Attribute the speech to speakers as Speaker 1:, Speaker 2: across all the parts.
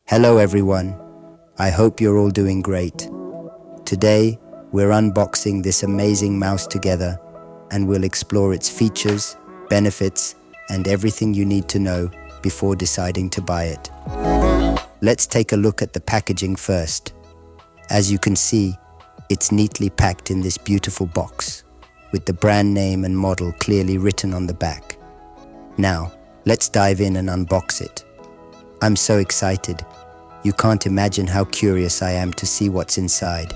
Speaker 1: Hello everyone, I hope you're all doing great. Today, we're unboxing this amazing mouse together and we'll explore its features, benefits, and everything you need to know before deciding to buy it. Let's take a look at the packaging first. As you can see, it's neatly packed in this beautiful box, with the brand name and model clearly written on the back. Now, let's dive in and unbox it. I'm so excited. You can't imagine how curious I am to see what's inside.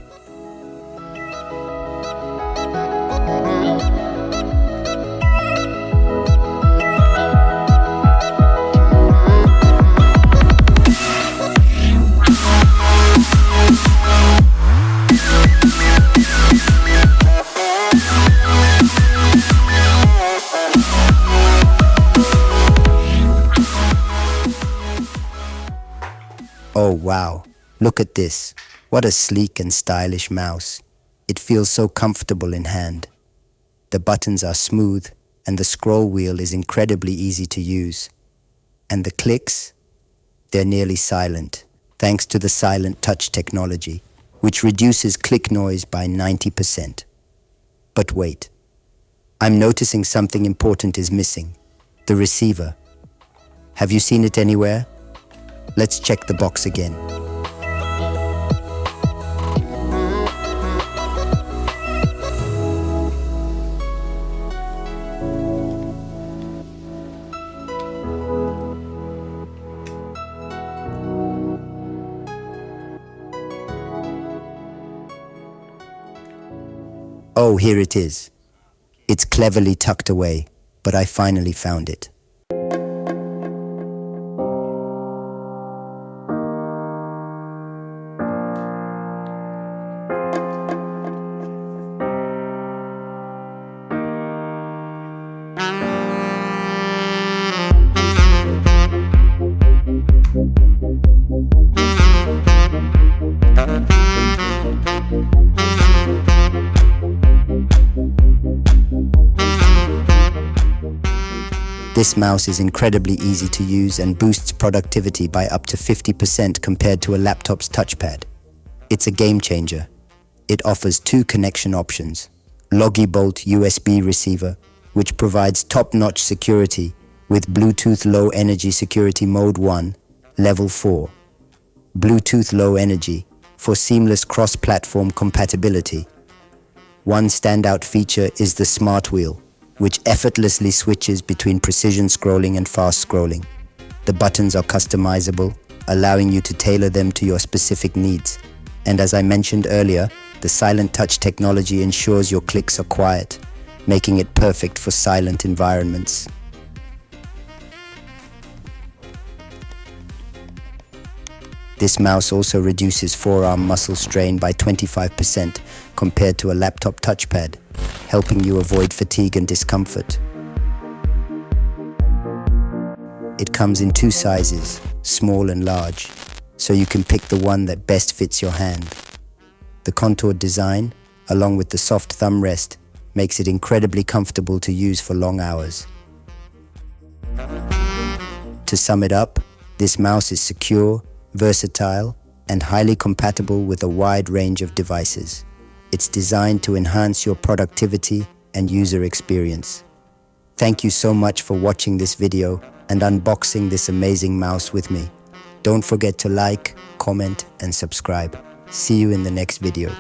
Speaker 1: Oh wow, look at this. What a sleek and stylish mouse. It feels so comfortable in hand. The buttons are smooth and the scroll wheel is incredibly easy to use. And the clicks? They're nearly silent, thanks to the SilentTouch technology, which reduces click noise by 90%. But wait, I'm noticing something important is missing. The receiver. Have you seen it anywhere? Let's check the box again. Oh, here it is. It's cleverly tucked away, but I finally found it. This mouse is incredibly easy to use and boosts productivity by up to 50% compared to a laptop's touchpad. It's a game changer. It offers two connection options: Logi Bolt USB receiver, which provides top-notch security with Bluetooth Low Energy Security Mode 1, Level 4. Bluetooth Low Energy for seamless cross-platform compatibility. One standout feature is the SmartWheel, which effortlessly switches between precision scrolling and fast scrolling. The buttons are customizable, allowing you to tailor them to your specific needs. And as I mentioned earlier, the SilentTouch technology ensures your clicks are quiet, making it perfect for silent environments. This mouse also reduces forearm muscle strain by 25% compared to a laptop touchpad, helping you avoid fatigue and discomfort. It comes in two sizes, small and large, so you can pick the one that best fits your hand. The contoured design, along with the soft thumb rest, makes it incredibly comfortable to use for long hours. To sum it up, this mouse is secure, versatile, and highly compatible with a wide range of devices. It's designed to enhance your productivity and user experience. Thank you so much for watching this video and unboxing this amazing mouse with me. Don't forget to like, comment, and subscribe. See you in the next video.